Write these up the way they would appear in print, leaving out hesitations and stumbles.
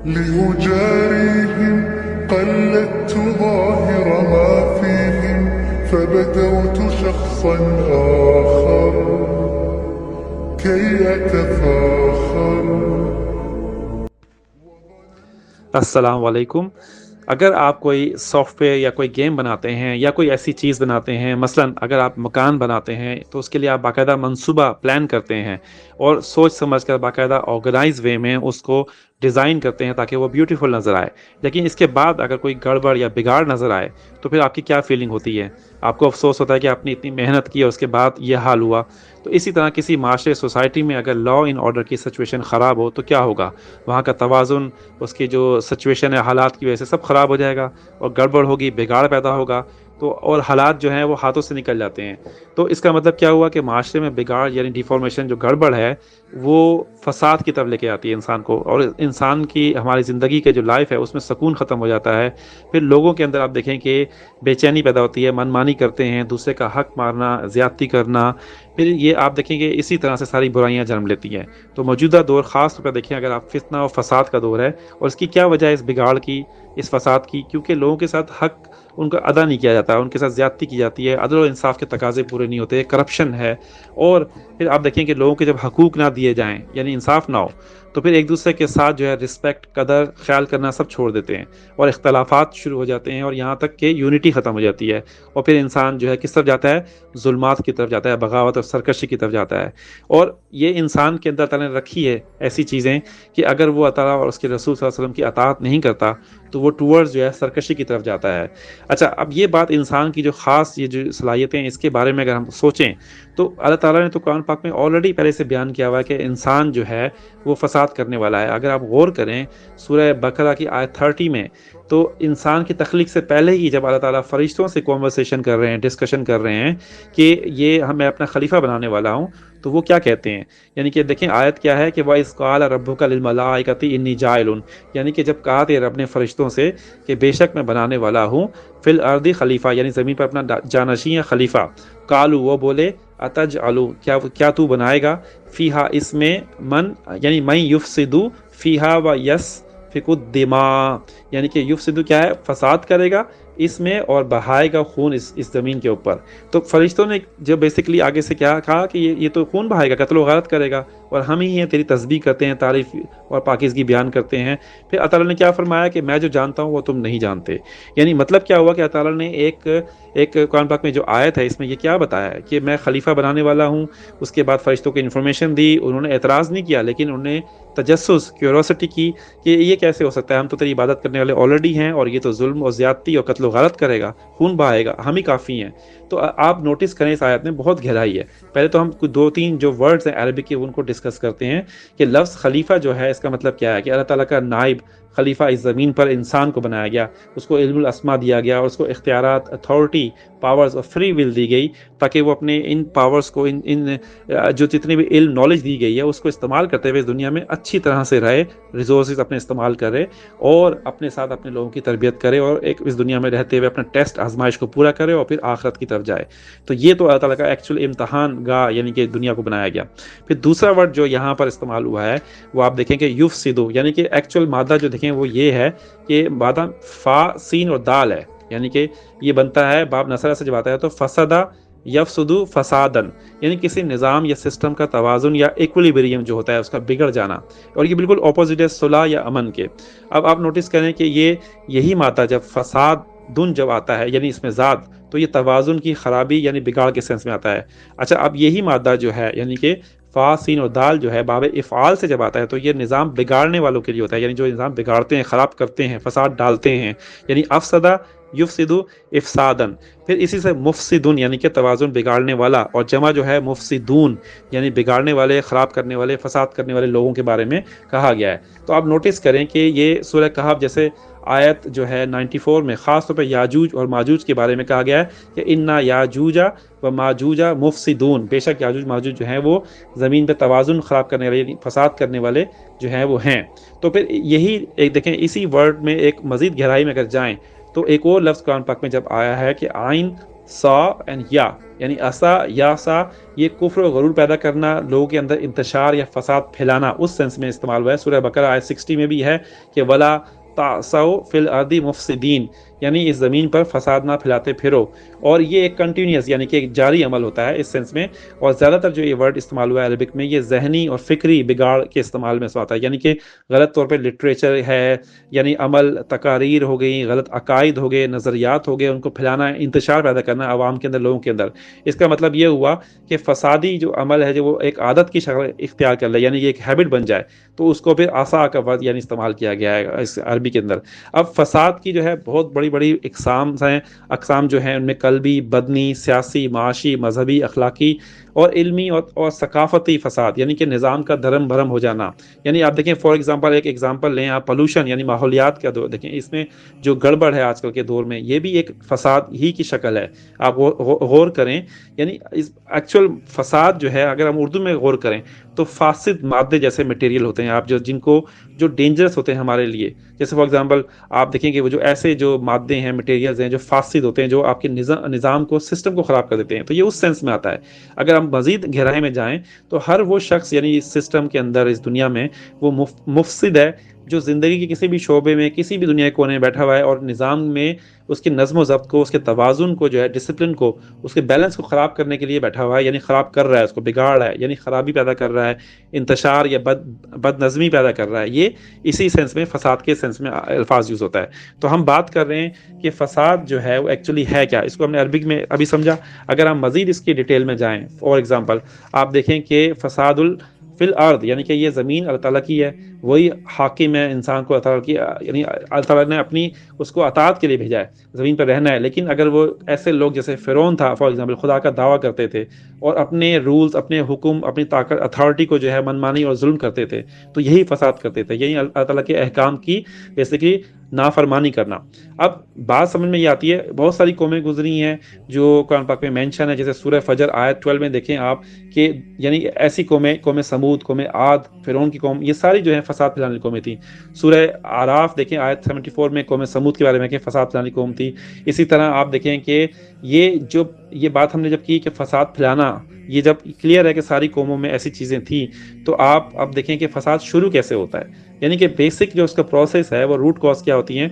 لأجاريهم قلدت ظاهر ما فيهم فبدوت شخصا آخر كي أتفاخر. السلام علیکم. اگر آپ کوئی سافٹ ویئر یا کوئی گیم بناتے ہیں یا کوئی ایسی چیز بناتے ہیں، مثلا اگر آپ مکان بناتے ہیں تو اس کے لیے آپ باقاعدہ منصوبہ پلان کرتے ہیں اور سوچ سمجھ کر باقاعدہ آرگنائز وے میں اس کو ڈیزائن کرتے ہیں تاکہ وہ بیوٹیفل نظر آئے. لیکن اس کے بعد اگر کوئی گڑبڑ یا بگاڑ نظر آئے تو پھر آپ کی کیا فیلنگ ہوتی ہے؟ آپ کو افسوس ہوتا ہے کہ آپ نے اتنی محنت کی اور اس کے بعد یہ حال ہوا. تو اسی طرح کسی معاشرے سوسائٹی میں اگر لا ان آرڈر کی سچویشن خراب ہو تو کیا ہوگا؟ وہاں کا توازن، اس کی جو سچویشن ہے حالات کی وجہ سے سب خراب ہو جائے گا اور گڑبڑ ہوگی، بگاڑ پیدا ہوگا تو اور حالات جو ہیں وہ ہاتھوں سے نکل جاتے ہیں. تو اس کا مطلب کیا ہوا کہ معاشرے میں بگاڑ یعنی ڈیفارمیشن، جو گڑبڑ ہے وہ فساد کی طرف لے کے آتی ہے انسان کو، اور انسان کی ہماری زندگی کے جو لائف ہے اس میں سکون ختم ہو جاتا ہے. پھر لوگوں کے اندر آپ دیکھیں کہ بے چینی پیدا ہوتی ہے، من مانی کرتے ہیں، دوسرے کا حق مارنا، زیادتی کرنا. پھر یہ آپ دیکھیں کہ اسی طرح سے ساری برائیاں جنم لیتی ہیں. تو موجودہ دور خاص طور پہ دیکھیں اگر آپ فتنہ و فساد کا دور ہے، اور اس کی کیا وجہ ہے اس بگاڑ کی، اس فساد کی؟ کیونکہ لوگوں کے ساتھ حق ان کا ادا نہیں کیا جاتا، ان کے ساتھ زیادتی کی جاتی ہے، عدل و انصاف کے تقاضے پورے نہیں ہوتے، کرپشن ہے. اور پھر آپ دیکھیں کہ لوگوں کے جب حقوق نہ دیے جائیں یعنی انصاف نہ ہو تو پھر ایک دوسرے کے ساتھ جو ہے رسپیکٹ، قدر، خیال کرنا سب چھوڑ دیتے ہیں اور اختلافات شروع ہو جاتے ہیں، اور یہاں تک کہ یونٹی ختم ہو جاتی ہے. اور پھر انسان جو ہے کس طرف جاتا ہے؟ ظلمات کی طرف جاتا ہے، بغاوت اور سرکشی کی طرف جاتا ہے. اور یہ انسان کے اندر تعالیٰ نے رکھی ہے ایسی چیزیں کہ اگر وہ تعالیٰ اور اس کے رسول صلی اللہ علیہ وسلم کی اطاعت نہیں کرتا تو وہ ٹورڈز جو ہے سرکشی کی طرف جاتا ہے. اچھا، اب یہ بات انسان کی جو خاص یہ جو صلاحیتیں ہیں اس کے بارے میں اگر ہم سوچیں تو اللہ تعالیٰ نے تو قرآن پاک میں آلریڈی پہلے سے بیان کیا ہوا ہے کہ انسان جو ہے وہ فساد کرنے والا ہے. اگر آپ غور کریں سورہ بقرہ کی آیت 30 میں، تو انسان کی تخلیق سے پہلے ہی جب اللہ تعالیٰ فرشتوں سے کنورسیشن کر رہے ہیں، ڈسکشن کر رہے ہیں کہ یہ میں اپنا خلیفہ بنانے والا ہوں، تو وہ کیا کہتے ہیں؟ یعنی کہ دیکھیں آیت کیا ہے کہ وَإِذْ قَالَ رَبُّكَ لِلْمَلَائِكَةِ إِنِّي جَاعِلٌ، یعنی کہ جب کہا تھے رب نے فرشتوں سے کہ بے شک میں بنانے والا ہوں فی الارض خلیفہ، یعنی زمین پر اپنا جانشین یا خلیفہ. قالوا، وہ بولے، اتجعلوا، کیا تو بنائے گا، فیہا، اس میں، من یعنی من یفسد فیہا و یسفک الدماء، یعنی کہ یفسد کیا ہے؟ فساد کرے گا اس میں اور بہائے گا خون اس زمین کے اوپر. تو فرشتوں نے جو بیسیکلی آگے سے کیا کہا کہ یہ تو خون بہائے گا، قتل و غارت کرے گا، اور ہم ہی ہیں تیری تسبیح کرتے ہیں، تعریف اور پاکیزگی بیان کرتے ہیں. پھر اللہ تعالیٰ نے کیا فرمایا کہ میں جو جانتا ہوں وہ تم نہیں جانتے. یعنی مطلب کیا ہوا کہ اللہ تعالیٰ نے ایک قرآن پاک میں جو آیت ہے اس میں یہ کیا بتایا ہے کہ میں خلیفہ بنانے والا ہوں. اس کے بعد فرشتوں کو انفارمیشن دی، انہوں نے اعتراض نہیں کیا لیکن انہوں نے تجسس، کیوروسٹی کی کہ یہ کیسے ہو سکتا ہے، ہم تو تیری عبادت کرنے والے آلریڈی ہیں اور یہ تو ظلم اور زیادتی اور قتل و غارت کرے گا، خون بہائے گا، ہم ہی کافی ہیں. تو آپ نوٹس کریں اس آیت میں بہت گہرائی ہے. پہلے تو ہم کچھ 2-3 جو ورڈز ہیں عربی کے ان کو ڈسکس کرتے ہیں کہ لفظ خلیفہ جو ہے اس کا مطلب کیا ہے کہ اللہ تعالیٰ کا نائب خلیفہ اس زمین پر انسان کو بنایا گیا، اس کو علم الاسماء دیا گیا اور اس کو اختیارات، اتھارٹی، پاورز اور فری ول دی گئی تاکہ وہ اپنے ان پاورز کو، ان جو جتنی بھی علم نالج دی گئی ہے اس کو استعمال کرتے ہوئے اس دنیا میں اچھی طرح سے رہے، ریسورسز اپنے استعمال کرے اور اپنے ساتھ اپنے لوگوں کی تربیت کرے اور ایک اس دنیا میں رہتے ہوئے اپنا ٹیسٹ آزمائش کو پورا کرے اور پھر آخرت کی طرف جائے. تو یہ تو اللہ تعالیٰ کا ایکچوئل امتحان گاہ یعنی کہ دنیا کو بنایا گیا. پھر دوسرا ورڈ جو یہاں پر استعمال ہوا ہے وہ آپ دیکھیں کہ یفسدو، یعنی کہ ایکچوئل مادہ جو دیکھیں وہ یہ ہے کہ مادہ فا، سین اور دال ہے، یعنی کہ یہ بنتا ہے باب نصرہ سے جب آتا ہے تو فسدہ یفسدو فسادن، یعنی کسی نظام یا سسٹم کا توازن یا ایکولیبریم جو ہوتا ہے اس کا بگڑ جانا، اور یہ بالکل اپوزٹ ہے صلح یا امن کے. اب آپ نوٹس کریں کہ یہی مادہ جب فساد دن جب آتا ہے یعنی اس میں ذات، تو یہ توازن کی خرابی یعنی بگاڑ کے سینس میں آتا ہے. اچھا، اب یہی مادہ جو ہے یعنی کہ فا، سین اور دال جو ہے باب افعال سے جب آتا ہے تو یہ نظام بگاڑنے والوں کے لیے ہوتا ہے، یعنی جو نظام بگاڑتے ہیں، خراب کرتے ہیں، فساد ڈالتے ہیں، یعنی افسدہ یفسدو افسادن. پھر اسی سے مفسدون یعنی کہ توازن بگاڑنے والا، اور جمع جو ہے مفسدون یعنی بگاڑنے والے، خراب کرنے والے، فساد کرنے والے لوگوں کے بارے میں کہا گیا ہے. تو آپ نوٹس کریں کہ یہ سورہ کہف جیسے آیت جو ہے 94 میں خاص طور پہ یاجوج اور ماجوج کے بارے میں کہا گیا ہے کہ انا یاجوج و ماجوج مفسدون، بے شک یاجوج ماجوج جو ہیں وہ زمین پہ توازن خراب کرنے والے، فساد کرنے والے جو ہیں وہ ہیں. تو پھر یہی ایک دیکھیں اسی ورڈ میں ایک مزید گہرائی میں اگر جائیں تو ایک اور لفظ قرآن پاک میں جب آیا ہے کہ عین سا اینڈ یا، یعنی اسا یا سا، یہ کفر و غرور پیدا کرنا، لوگوں کے اندر انتشار یا فساد پھیلانا، اس سینس میں استعمال ہوا ہے۔ سورہ بقرہ آیت 60 میں بھی ہے کہ ولا تعثوا فی الارض مفسدین، یعنی اس زمین پر فساد نہ پھیلاتے پھرو، اور یہ ایک کنٹینیوس یعنی کہ ایک جاری عمل ہوتا ہے اس سینس میں۔ اور زیادہ تر جو یہ ورڈ استعمال ہوا ہے عربک میں، یہ ذہنی اور فکری بگاڑ کے استعمال میں سے آتا ہے، یعنی کہ غلط طور پہ لٹریچر ہے، یعنی عمل تقاریر ہو گئی، غلط عقائد ہو گئے، نظریات ہو گئے، ان کو پھیلانا، انتشار پیدا کرنا عوام کے اندر، لوگوں کے اندر۔ اس کا مطلب یہ ہوا کہ فسادی جو عمل ہے، جو وہ ایک عادت کی شکل اختیار کر لے، یعنی یہ ایک ہیبٹ بن جائے، تو اس کو پھر آسا کا ورڈ یعنی استعمال کیا گیا ہے اس عربی کے اندر۔ اب فساد کی جو ہے بہت بڑی بڑی اقسام جو ہیں، ان میں قلبی، بدنی، سیاسی، معاشی، مذہبی، اخلاقی اور علمی اور ثقافتی فساد، یعنی کہ نظام کا دھرم بھرم ہو جانا۔ یعنی آپ دیکھیں فار ایگزامپل، ایک ایگزامپل لیں آپ، پولوشن یعنی ماحولیات کا دور دیکھیں، اس میں جو گڑبڑ ہے آج کل کے دور میں، یہ بھی ایک فساد ہی کی شکل ہے۔ آپ غور کریں، یعنی ایکچوئل فساد جو ہے، اگر ہم اردو میں غور کریں تو فاسد مادے جیسے مٹیریل ہوتے ہیں آپ جو ڈینجرس ہوتے ہیں ہمارے لیے، جیسے فار ایگزامپل آپ دیکھیں کہ وہ جو ایسے جو مادے ہیں، مٹیریلز ہیں جو فاسد ہوتے ہیں، جو آپ کے نظام کو، سسٹم کو خراب کر دیتے ہیں، تو یہ اس سینس میں آتا ہے۔ اگر ہم مزید گہرائی میں جائیں تو ہر وہ شخص یعنی اس سسٹم کے اندر، اس دنیا میں، وہ مفسد ہے، جو زندگی کے کسی بھی شعبے میں، کسی بھی دنیا کے کونے میں بیٹھا ہوا ہے اور نظام میں اس کے نظم و ضبط کو، اس کے توازن کو جو ہے، ڈسپلن کو، اس کے بیلنس کو خراب کرنے کے لیے بیٹھا ہوا ہے، یعنی خراب کر رہا ہے، اس کو بگاڑ رہا ہے، یعنی خرابی پیدا کر رہا ہے، انتشار یا بد نظمی پیدا کر رہا ہے۔ یہ اسی سینس میں، فساد کے سینس میں الفاظ یوز ہوتا ہے۔ تو ہم بات کر رہے ہیں کہ فساد جو ہے وہ ایکچولی ہے کیا، اس کو ہم نے عربک میں ابھی سمجھا۔ اگر ہم مزید اس کی ڈیٹیل میں جائیں، فار ایگزامپل آپ دیکھیں کہ فساد فی الارض، یعنی کہ یہ زمین اللہ تعالیٰ کی ہے، وہی حاکم ہے، انسان کو اللہ تعالیٰ کی، یعنی اللہ تعالیٰ نے اپنی اس کو اطاعت کے لیے بھیجا ہے، زمین پر رہنا ہے۔ لیکن اگر وہ ایسے لوگ جیسے فرعون تھا فار ایگزامپل، خدا کا دعویٰ کرتے تھے اور اپنے رولز، اپنے حکم، اپنی طاقت، اتھارٹی کو جو ہے منمانی اور ظلم کرتے تھے، تو یہی فساد کرتے تھے، یہی اللہ تعالیٰ کے احکام کی بیسیکلی نافرمانی کرنا۔ اب بات سمجھ میں یہ آتی ہے، بہت ساری قومیں گزری ہیں جو قرآن پاک میں مینشن ہے، جیسے سورہ فجر آیت 12 میں دیکھیں آپ کہ یعنی ایسی قوم سمود، قوم عاد، فرعون کی قوم، یہ ساری جو ہے فساد پھیلانے والی قومیں تھیں۔ سورہ اعراف دیکھیں آیت 74 میں قوم سمود کے بارے میں کہ فساد پھیلانے کی قوم تھی۔ اسی طرح آپ دیکھیں کہ یہ بات ہم نے جب کی کہ فساد پھیلانا، یہ جب کلیئر ہے کہ ساری قوموں میں ایسی چیزیں تھیں، تو آپ اب دیکھیں کہ فساد شروع کیسے ہوتا ہے، یعنی کہ بیسک جو اس کا پروسیس ہے، وہ روٹ کاز کیا ہوتی ہیں۔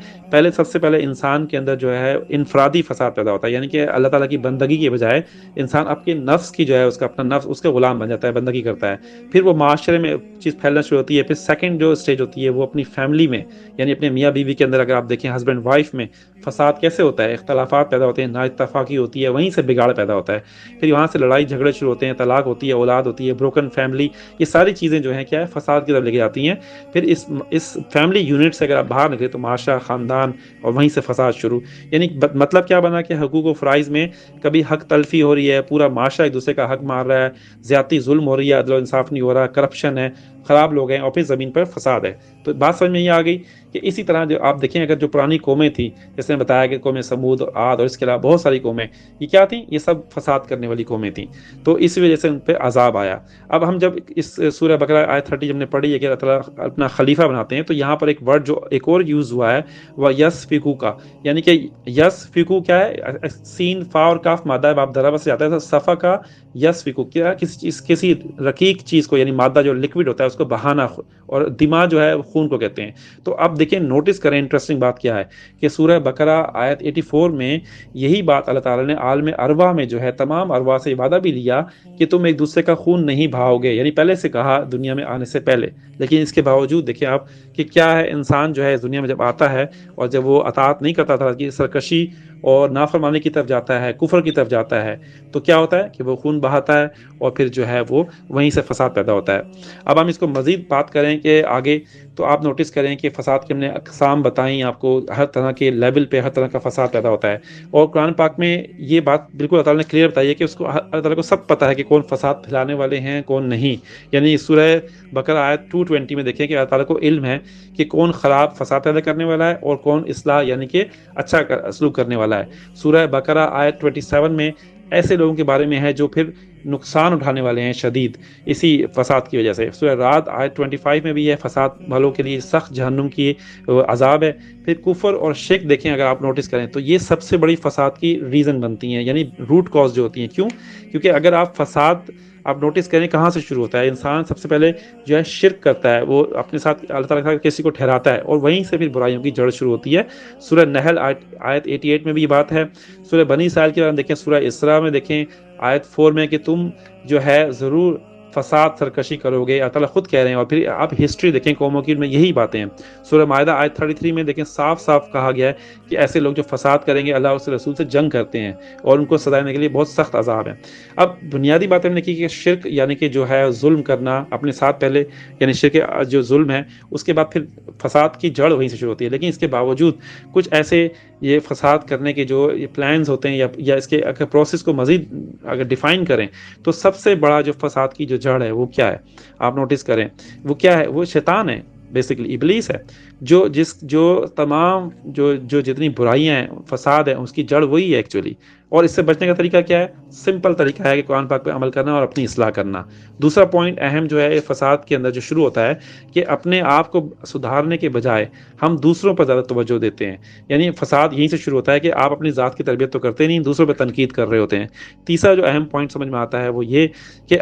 سب سے پہلے انسان کے اندر جو ہے انفرادی فساد پیدا ہوتا ہے، یعنی کہ اللہ تعالیٰ کی بندگی کے بجائے انسان اپنے نفس کی جو ہے، اس کا اپنا نفس، اس کا غلام بن جاتا ہے، بندگی کرتا ہے۔ پھر وہ معاشرے میں چیز پھیلنا شروع ہوتی ہے۔ پھر سیکنڈ جو اسٹیج ہوتی ہے وہ اپنی فیملی میں، یعنی اپنے میاں بیوی کے اندر، اگر آپ دیکھیں ہسبینڈ وائف میں فساد کیسے ہوتا ہے، اختلافات پیدا ہوتے ہیں، نا اتفاقی ہوتی ہے، وہیں سے بگاڑ پیدا ہوتا ہے، پھر وہاں سے لڑائی جھگڑے شروع ہوتے ہیں، طلاق ہوتی ہے، اولاد ہوتی ہے، بروکن فیملی، یہ ساری چیزیں جو ہیں کیا ہے، فساد کی طرف لے کے جاتی ہیں۔ پھر اس فیملی یونٹ سے اگر آپ باہر نکلے تو معاشرہ، خاندان، اور وہیں سے فساد شروع۔ یعنی مطلب کیا بنا کہ حقوق و فرائض میں کبھی حق تلفی ہو رہی ہے، پورا معاشرہ ایک دوسرے کا حق مار رہا ہے، زیادتی ظلم ہو رہی ہے، عدل و انصاف نہیں ہو رہا، کرپشن ہے، خراب لوگ ہیں، اور پھر زمین پر فساد ہے۔ تو بات سمجھ میں یہ آ گئی کہ اسی طرح جو آپ دیکھیں، اگر جو پرانی قومیں تھیں، جیسے نے بتایا کہ قوم سمود، عاد، اور اس کے علاوہ بہت ساری قومیں، یہ کیا تھیں؟ یہ سب فساد کرنے والی قومیں تھیں، تو اس وجہ سے ان پہ عذاب آیا۔ اب ہم جب اس سورہ بقرہ آیت 30 جب نے پڑھی ہے کہ اللہ تعالیٰ اپنا خلیفہ بناتے ہیں، تو یہاں پر ایک ورڈ جو ایک اور یوز ہوا ہے وہ یسفکو کا، یعنی کہ یسفکو کیا ہے؟ سین، فا اور کاف مادہ ہے، باب درا سے جاتا ہے، صفا کا یسفکو کیا، کسی رقیق چیز کو، یعنی مادہ جو لکوڈ ہوتا ہے اس کو بہانا، اور دماغ جو ہے خون کو کہتے ہیں۔ تو اب دیکھیں، نوٹس کریں انٹرسٹنگ بات کیا ہے کہ سورہ بقرہ آیت 84 میں یہی بات اللہ تعالیٰ نے عالم ارواح میں جو ہے تمام ارواح سے وعدہ بھی لیا کہ تم ایک دوسرے کا خون نہیں بہاؤ گے، یعنی پہلے سے کہا دنیا میں آنے سے پہلے۔ لیکن اس کے باوجود دیکھیں آپ کہ کیا ہے، انسان جو ہے اس دنیا میں جب آتا ہے اور جب وہ اطاعت نہیں کرتا تھا، کہ سرکشی اور نافرمانی کی طرف جاتا ہے، کفر کی طرف جاتا ہے، تو کیا ہوتا ہے کہ وہ خون بہاتا ہے، اور پھر جو ہے وہ وہیں سے فساد پیدا ہوتا ہے۔ اب ہم اس کو مزید بات کریں کہ آگے، تو آپ نوٹس کریں کہ فساد کے ہم نے اقسام بتائیں آپ کو، ہر طرح کے لیول پہ ہر طرح کا فساد پیدا ہوتا ہے، اور قرآن پاک میں یہ بات بالکل اللہ تعالیٰ نے کلیئر بتائی ہے کہ اس کو، اللہ تعالیٰ کو سب پتہ ہے کہ کون فساد پھیلانے والے ہیں، کون نہیں۔ یعنی سورہ بقرہ آیت 220 میں دیکھیں کہ اللہ تعالیٰ کو علم ہے کہ کون خراب فساد پیدا کرنے والا ہے اور کون اصلاح یعنی کہ اچھا سلوک کرنے والا ہے۔ سورہ بقرہ آیت 27 میں ایسے لوگوں کے بارے میں ہے جو پھر نقصان اٹھانے والے ہیں شدید اسی فساد کی وجہ سے. سورہ رعد آیت 25 میں بھی ہے فساد والوں کے لیے سخت جہنم کی عذاب ہے. پھر کفر اور شرک دیکھیں اگر آپ نوٹس کریں تو یہ سب سے بڑی فساد کی ریزن بنتی ہیں, یعنی روٹ کاز جو ہوتی ہیں. کیوں؟ کیونکہ اگر آپ فساد آپ نوٹس کریں کہاں سے شروع ہوتا ہے. انسان سب سے پہلے جو ہے شرک کرتا ہے, وہ اپنے ساتھ اللہ تعالیٰ کے ساتھ کسی کو ٹھہراتا ہے, اور وہیں سے پھر برائیوں کی جڑ شروع ہوتی ہے. سورہ نحل آیت 88 میں بھی یہ بات ہے. سورہ بنی اسرائیل کے بارے میں دیکھیں, سورہ اسراء میں دیکھیں آیت 4 میں کہ تم جو ہے ضرور فساد سرکشی کرو گے, اللہ تعالیٰ خود کہہ رہے ہیں. اور پھر آپ ہسٹری دیکھیں قوموں کی, میں یہی باتیں ہیں. سورہ مائدہ آیت 33 میں دیکھیں صاف صاف کہا گیا ہے کہ ایسے لوگ جو فساد کریں گے اللہ اور اس کے رسول سے جنگ کرتے ہیں, اور ان کو سزا دینے کے لیے بہت سخت عذاب ہے. اب بنیادی بات ہم نے کی کہ شرک یعنی کہ جو ہے ظلم کرنا اپنے ساتھ پہلے, یعنی شرک جو ظلم ہے اس کے بعد پھر فساد کی جڑ وہیں سے شروع ہوتی ہے. لیکن اس کے باوجود کچھ ایسے یہ فساد کرنے کے جو یہ پلانز ہوتے ہیں یا اس کے اگر پروسیس کو مزید اگر ڈیفائن کریں تو سب سے بڑا جو فساد کی جو جڑ ہے وہ کیا ہے آپ نوٹس کریں. وہ کیا ہے؟ وہ شیطان ہے, بیسیکلی ابلیس ہے, جو تمام جو جتنی برائیاں ہیں فساد ہے اس کی جڑ وہی ہے ایکچولی. اور اس سے بچنے کا طریقہ کیا ہے؟ سمپل طریقہ ہے کہ قرآن پاک پہ عمل کرنا اور اپنی اصلاح کرنا. دوسرا پوائنٹ اہم جو ہے فساد کے اندر جو شروع ہوتا ہے کہ اپنے آپ کو سدھارنے کے بجائے ہم دوسروں پر زیادہ توجہ دیتے ہیں. یعنی فساد یہیں سے شروع ہوتا ہے کہ آپ اپنی ذات کی تربیت تو کرتے نہیں, دوسروں پہ تنقید کر رہے ہوتے ہیں. تیسرا جو اہم پوائنٹ سمجھ میں آتا ہے وہ یہ کہ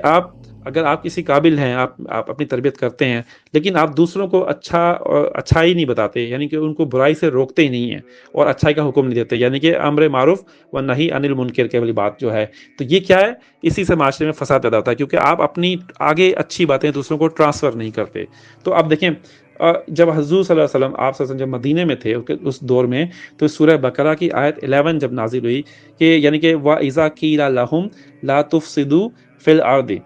اگر آپ کسی قابل ہیں, آپ اپنی تربیت کرتے ہیں, لیکن آپ دوسروں کو اچھائی نہیں بتاتے, یعنی کہ ان کو برائی سے روکتے ہی نہیں ہیں اور اچھائی کا حکم نہیں دیتے, یعنی کہ امر معروف و نہی عن المنکر کے والی بات جو ہے, تو یہ کیا ہے؟ اسی سے معاشرے میں فساد پیدا ہوتا ہے, کیونکہ آپ اپنی آگے اچھی باتیں دوسروں کو ٹرانسفر نہیں کرتے. تو اب دیکھیں جب حضور صلی اللہ علیہ وسلم آپ صلی اللہ علیہ وسلم جب مدینے میں تھے اس دور میں, تو سورہ بقرہ کی آیت 11 جب نازل ہوئی کہ یعنی کہ وَإِذَا قِيلَ لَهُمْ لَا تُفْسِدُوا فِي الْأَرْضِ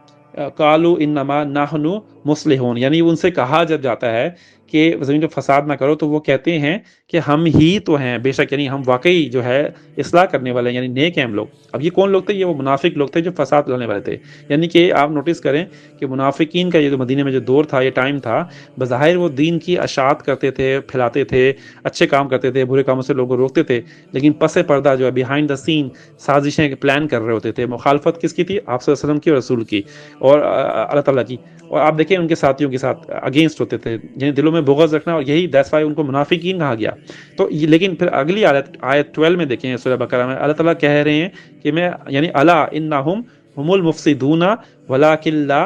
قَالُوا إِنَّمَا نَحْنُ مُصْلِحُونَ, یعنی ان سے کہا جب جاتا ہے کہ زمین پہ فساد نہ کرو تو وہ کہتے ہیں کہ ہم ہی تو ہیں بے شک, یعنی ہم واقعی جو ہے اصلاح کرنے والے ہیں, یعنی نیک ہیں ہم لوگ. اب یہ کون لوگ تھے؟ یہ وہ منافق لوگ تھے جو فساد لانے والے تھے. یعنی کہ آپ نوٹس کریں کہ منافقین کا یہ جو مدینے میں جو دور تھا, یہ ٹائم تھا, بظاہر وہ دین کی اشاعت کرتے تھے, پھیلاتے تھے, اچھے کام کرتے تھے, برے کاموں سے لوگوں کو روکتے تھے, لیکن پس پردہ جو ہے بیہائنڈ دا سین سازشیں پلان کر رہے ہوتے تھے. مخالفت کس کی تھی؟ آپ صلی اللہ علیہ وسلم کی اور رسول کی اور اللہ تعالیٰ کی. اور آپ دیکھیں ان کے ساتھیوں کے ساتھ اگینسٹ ہوتے تھے, یعنی دلوں میں بغض رکھنا, اور یہی دیٹس وائی ان کو منافقین کہا گیا. تو لیکن پھر اگلی آیت 12 میں دیکھیں سورہ بقرہ میں اللہ تعالیٰ کہہ رہے ہیں کہ میں یعنی الا انہم هم المفسدون ولکن لا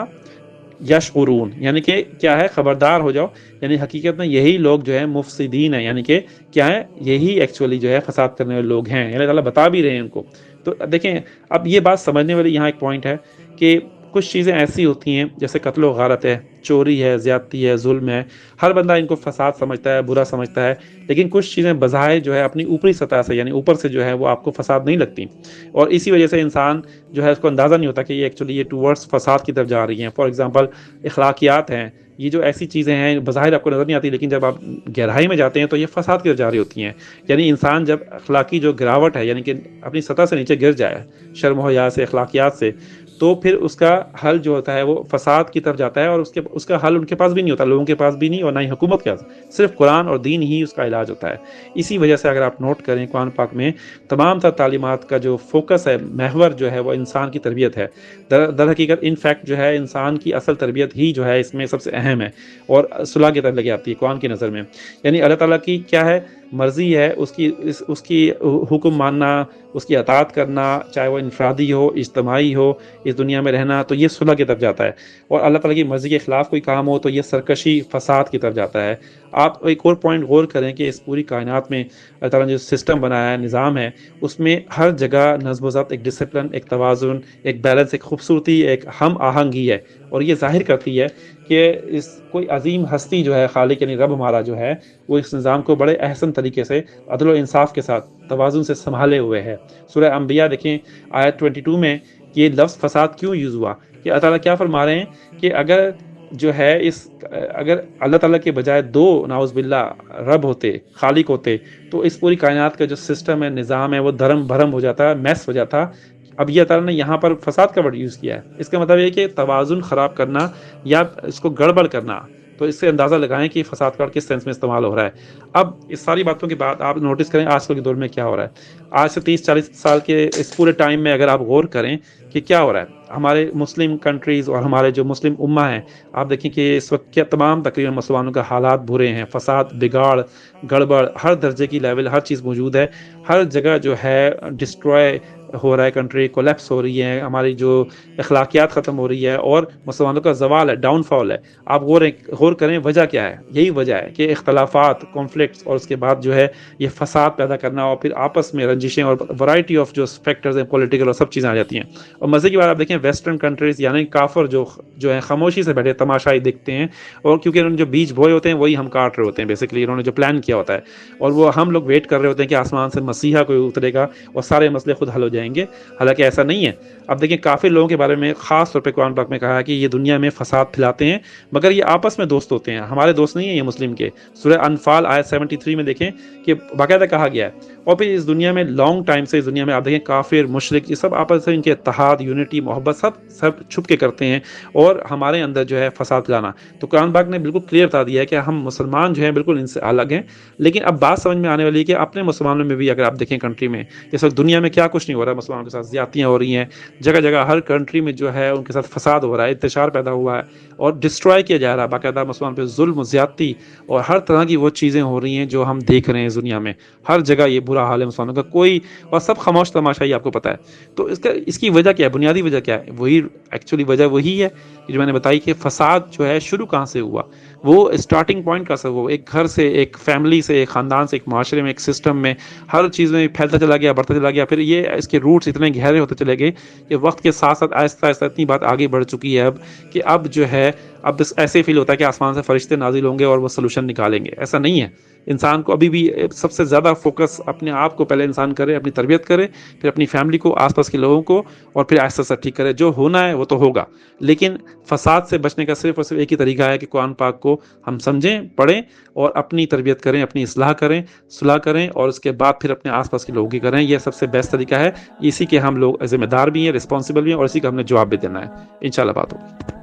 یشعرون, یعنی کہ کیا ہے؟ خبردار ہو جاؤ, یعنی حقیقت میں یہی لوگ جو ہے مفسدین ہیں, یعنی کہ کیا ہے؟ یہی ایکچولی جو ہے فساد کرنے والے لوگ ہیں, یعنی اللہ بتا بھی رہے ہیں ان کو. تو دیکھیں اب یہ بات سمجھنے والی یہاں ایک پوائنٹ ہے کہ کچھ چیزیں ایسی ہوتی ہیں جیسے قتل و غارت ہے, چوری ہے, زیادتی ہے, ظلم ہے, ہر بندہ ان کو فساد سمجھتا ہے, برا سمجھتا ہے, لیکن کچھ چیزیں بظاہر جو ہے اپنی اوپری سطح سے یعنی اوپر سے جو ہے وہ آپ کو فساد نہیں لگتی, اور اسی وجہ سے انسان جو ہے اس کو اندازہ نہیں ہوتا کہ یہ ایکچولی یہ ٹورڈز فساد کی طرف جا رہی ہیں. فار ایگزامپل اخلاقیات ہیں, یہ جو ایسی چیزیں ہیں بظاہر آپ کو نظر نہیں آتی, لیکن جب آپ گہرائی میں جاتے ہیں تو یہ فساد کی طرف جا رہی ہوتی ہیں. یعنی انسان جب اخلاقی جو گراوٹ ہے, یعنی کہ اپنی سطح سے نیچے گر جائے شرم و حیا سے, اخلاقیات سے, تو پھر اس کا حل جو ہوتا ہے وہ فساد کی طرف جاتا ہے, اور اس کا حل ان کے پاس بھی نہیں ہوتا, لوگوں کے پاس بھی نہیں, اور نہ ہی حکومت کے پاس, صرف قرآن اور دین ہی اس کا علاج ہوتا ہے. اسی وجہ سے اگر آپ نوٹ کریں قرآن پاک میں تمام تر تعلیمات کا جو فوکس ہے, محور جو ہے وہ انسان کی تربیت ہے. در حقیقت ان فیکٹ جو ہے انسان کی اصل تربیت ہی جو ہے اس میں سب سے اہم ہے اور صلاح کی طرف لگی آتی ہے قرآن کی نظر میں. یعنی اللہ تعالیٰ کی کیا ہے مرضی ہے, اس کی حکم ماننا, اس کی اطاعت کرنا, چاہے وہ انفرادی ہو, اجتماعی ہو, اس دنیا میں رہنا, تو یہ صلح کی طرف جاتا ہے. اور اللہ تعالیٰ کی مرضی کے خلاف کوئی کام ہو تو یہ سرکشی, فساد کی طرف جاتا ہے. آپ ایک اور پوائنٹ غور کریں کہ اس پوری کائنات میں اللہ تعالیٰ نے جو سسٹم بنایا ہے, نظام ہے, اس میں ہر جگہ نظم و ضبط, ایک ڈسپلن, ایک توازن, ایک بیلنس, ایک خوبصورتی, ایک ہم آہنگی ہے. اور یہ ظاہر کرتی ہے کہ کوئی عظیم ہستی جو ہے, خالق یعنی رب ہمارا جو ہے, وہ اس نظام کو بڑے احسن طریقے سے عدل و انصاف کے ساتھ توازن سے سنبھالے ہوئے ہے. سورہ انبیاء دیکھیں آیت 22 میں یہ لفظ فساد کیوں یوز ہوا, کہ اللہ تعالیٰ کیا فرما رہے ہیں کہ اگر جو ہے اگر اللہ تعالیٰ کے بجائے دو نعوذ باللہ رب ہوتے, خالق ہوتے, تو اس پوری کائنات کا جو سسٹم ہے, نظام ہے, وہ دھرم بھرم ہو جاتا, میس ہو جاتا. اب یہ تعالیٰ نے یہاں پر فساد کا ورڈ یوز کیا ہے, اس کا مطلب یہ کہ توازن خراب کرنا یا اس کو گڑبڑ کرنا, تو اس سے اندازہ لگائیں کہ فساد کا کس سینس میں استعمال ہو رہا ہے۔ اب اس ساری باتوں کے بعد آپ نوٹس کریں آج کل کے دور میں کیا ہو رہا ہے۔ آج سے 30-40 سال کے اس پورے ٹائم میں اگر آپ غور کریں کہ کیا ہو رہا ہے، ہمارے مسلم کنٹریز اور ہمارے جو مسلم امہ ہیں، آپ دیکھیں کہ اس وقت کیا تمام تقریباً مسلمانوں کا حالات برے ہیں، فساد، بگاڑ، گڑبڑ، ہر درجے کی لیول، ہر چیز موجود ہے، ہر جگہ جو ہے ڈسٹروائے ہو رہا ہے، کنٹری کولیپس ہو رہی ہے، ہماری جو اخلاقیات ختم ہو رہی ہے اور مسلمانوں کا زوال ہے، ڈاؤن فال ہے۔ آپ غور کریں وجہ کیا ہے؟ یہی وجہ ہے کہ اختلافات، کانفلکٹس، اور اس کے بعد جو ہے یہ فساد پیدا کرنا، اور پھر آپس میں رنجشیں اور ورائٹی آف جو فیکٹرز ہیں پولیٹیکل اور سب چیزیں آ جاتی ہیں۔ اور مزے کی بات آپ دیکھیں ویسٹرن کنٹریز یعنی کافر جو ہیں خاموشی سے بیٹھے تماشائی دیکھتے ہیں، اور کیونکہ انہوں نے جو بیج بوئے ہوتے ہیں وہی ہم کاٹ رہے ہوتے ہیں، بیسیکلی انہوں نے جو پلان کیا ہوتا ہے، اور وہ ہم لوگ ویٹ کر رہے ہوتے ہیں کہ آسمان سے مسیحا کوئی اترے گا اور سارے مسئلے خود حل ہو جائیں گے، حالانکہ ایسا نہیں ہے۔ اب دیکھیں کافر لوگوں کے بارے میں خاص طور پہ قرآن پاک میں کہا ہے کہ یہ دنیا میں فساد پھیلاتے ہیں مگر یہ آپس میں دوست ہوتے ہیں، ہمارے دوست نہیں ہیں یہ مسلم کے۔ سورہ انفال آیت 73 میں دیکھیں کہ باقاعدہ کہا گیا ہے۔ اور پھر اس دنیا میں لانگ ٹائم سے اس دنیا میں آپ دیکھیں کافر، مشرک، یہ سب آپس سے ان کے اتحاد، یونٹی، محبت سب چھپ کے کرتے ہیں، اور ہمارے اندر جو ہے فساد پھیلانا۔ تو قرآن پاک نے بالکل کلیئر بتا دیا ہے کہ ہم مسلمان جو ہیں بالکل ان سے الگ ہیں، لیکن اب بات سمجھ میں آنے والی ہے کہ اپنے مسلمانوں میں بھی اگر آپ دیکھیں کنٹری میں اس وقت دنیا میں کیا کچھ نہیں ہو رہا ہے، مسلمانوں کے ساتھ زیادتیاں ہو رہی ہیں، جگہ جگہ ہر کنٹری میں جو ہے ان کے ساتھ فساد ہو رہا ہے، انتشار پیدا ہوا ہے اور ڈسٹرائے کیا جا رہا ہے، باقاعدہ مسلمان پہ ظلم و زیادتی اور ہر طرح کی وہ چیزیں ہو رہی ہیں جو ہم دیکھ رہے ہیں اس دنیا میں، ہر جگہ یہ برا حال ہے مسلمانوں کا، کوئی اور سب خاموش تماشائی، آپ کو پتہ ہے۔ تو اس کی وجہ کیا ہے؟ بنیادی وجہ کیا ہے؟ وہی ایکچولی وجہ وہی ہے جو میں نے بتائی کہ فساد جو ہے شروع کہاں سے ہوا، وہ اسٹارٹنگ پوائنٹ کہاں سے ہوا، ایک گھر سے، ایک فیملی سے، ایک خاندان سے، ایک معاشرے میں، ایک سسٹم میں، ہر چیز میں پھیلتا چلا گیا، بڑھتا چلا گیا، پھر یہ اس کے روٹس اتنے گہرے ہوتے چلے گئے کہ وقت کے ساتھ ساتھ آہستہ آہستہ اتنی بات آگے بڑھ چکی ہے اب کہ اب جو ہے اب بس ایسے فیل ہوتا ہے کہ آسمان سے فرشتے نازل ہوں گے اور وہ سلوشن نکالیں گے، ایسا نہیں ہے۔ انسان کو ابھی بھی سب سے زیادہ فوکس اپنے آپ کو پہلے انسان کرے، اپنی تربیت کرے، پھر اپنی فیملی کو، آس پاس کے لوگوں کو، اور پھر آہستہ آہستہ ٹھیک کرے۔ جو ہونا ہے وہ تو ہوگا، لیکن فساد سے بچنے کا صرف اور صرف ایک ہی طریقہ ہے کہ قرآن پاک کو ہم سمجھیں، پڑھیں اور اپنی تربیت کریں، اپنی اصلاح کریں، صلح کریں، اور اس کے بعد پھر اپنے آس پاس کے لوگوں کی کریں۔ یہ سب سے بیسٹ طریقہ ہے، اسی کے ہم لوگ ذمہ دار بھی ہیں، رسپانسبل بھی ہیں، اور اسی کا ہم نے جواب بھی دینا ہے۔ انشاءاللہ بات ہوگی۔